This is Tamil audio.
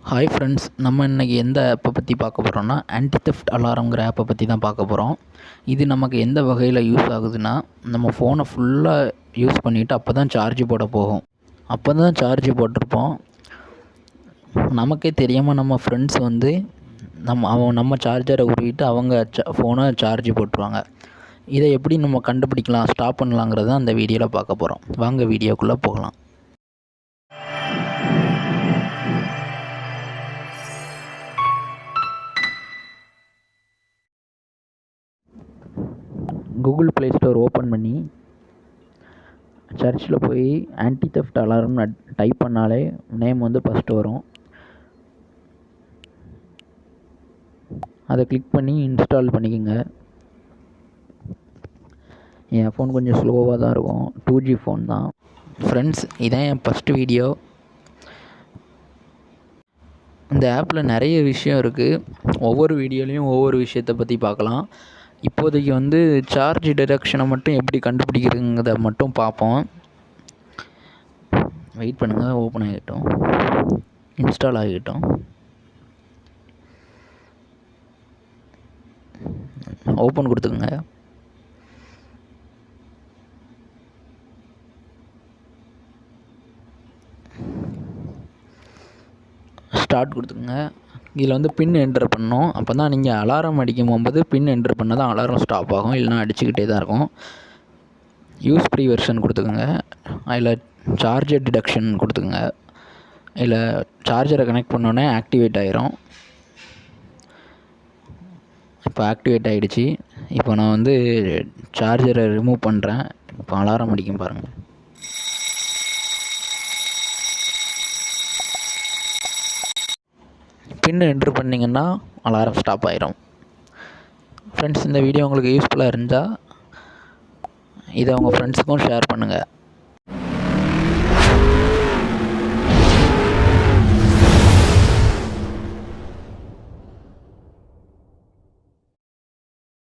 ஹாய் ஃப்ரெண்ட்ஸ், நம்ம இன்றைக்கி எந்த ஆப்பை பற்றி பார்க்க போகிறோம்னா ஆன்டி தெஃப்ட் அலாரம்ங்கிற ஆப்பை பற்றி தான் பார்க்க போகிறோம். இது நமக்கு எந்த வகையில் யூஸ் ஆகுதுன்னா, நம்ம ஃபோனை ஃபுல்லாக யூஸ் பண்ணிவிட்டு அப்போ தான் சார்ஜ் போட போகும். அப்போ தான் சார்ஜ் போட்டிருப்போம். நமக்கே தெரியாமல் நம்ம ஃப்ரெண்ட்ஸ் வந்து நம்ம சார்ஜரை உருவிட்டு அவங்க ஃபோனை சார்ஜ் போட்டுருவாங்க. இதை எப்படி நம்ம கண்டுபிடிக்கலாம், ஸ்டாப் பண்ணலாங்கிறத அந்த வீடியோவில் பார்க்க போகிறோம். வாங்க வீடியோக்குள்ளே போகலாம். கூகுள் ப்ளே ஸ்டோர் ஓப்பன் பண்ணி சர்ச்சில் போய் ஆன்டி தெஃப்ட் அலாரம்னு டைப் பண்ணாலே நேம் வந்து ஃபஸ்ட்டு வரும். அதை கிளிக் பண்ணி இன்ஸ்டால் பண்ணிக்கோங்க. என் ஃபோன் கொஞ்சம் ஸ்லோவாக தான் இருக்கும், 2G ஃபோன் தான். ஃப்ரெண்ட்ஸ், இதான் என் ஃபஸ்ட்டு வீடியோ. இந்த ஆப்பில் நிறைய விஷயம் இருக்குது. ஒவ்வொரு வீடியோலையும் ஒவ்வொரு விஷயத்தை பற்றி பார்க்கலாம். இப்போதைக்கு வந்து சார்ஜ் டிடக்ஷனை மட்டும் எப்படி கண்டுபிடிக்கிறதுங்கிறத மட்டும் பார்ப்போம். வெயிட் பண்ணுங்கள், ஓப்பன் ஆகிட்டோம், இன்ஸ்டால் ஆகிட்டோம். ஓப்பன் கொடுத்துக்குங்க. ஸ்டார்ட் கொடுத்துக்குங்க. இதில் வந்து பின் என்ட்ரு பண்ணணும். அப்போ தான் நீங்கள் அலாரம் அடிக்கும் போகும்போது பின் என்ட்ரு பண்ணால் தான் அலாரம் ஸ்டாப் ஆகும், இல்லைனா அடிச்சுக்கிட்டே தான் இருக்கும். யூஸ் ஃப்ரீ வெர்ஷன் கொடுத்துக்குங்க. அதில் சார்ஜர் டிடக்ஷன் கொடுத்துக்குங்க. இதில் சார்ஜரை கனெக்ட் பண்ணோன்னே ஆக்டிவேட் ஆகிரும். இப்போ ஆக்டிவேட் ஆகிடுச்சு. இப்போ நான் வந்து சார்ஜரை ரிமூவ் பண்ணுறேன். இப்போ அலாரம் அடிக்கும் பாருங்கள். பின் என்ட்ரு பண்ணிங்கன்னா அலாரம் ஸ்டாப் ஆகிரும். ஃப்ரெண்ட்ஸ், இந்த வீடியோ உங்களுக்கு யூஸ்ஃபுல்லாக இருந்தால் இதை உங்கள் ஃப்ரெண்ட்ஸுக்கும் ஷேர் பண்ணுங்கள்.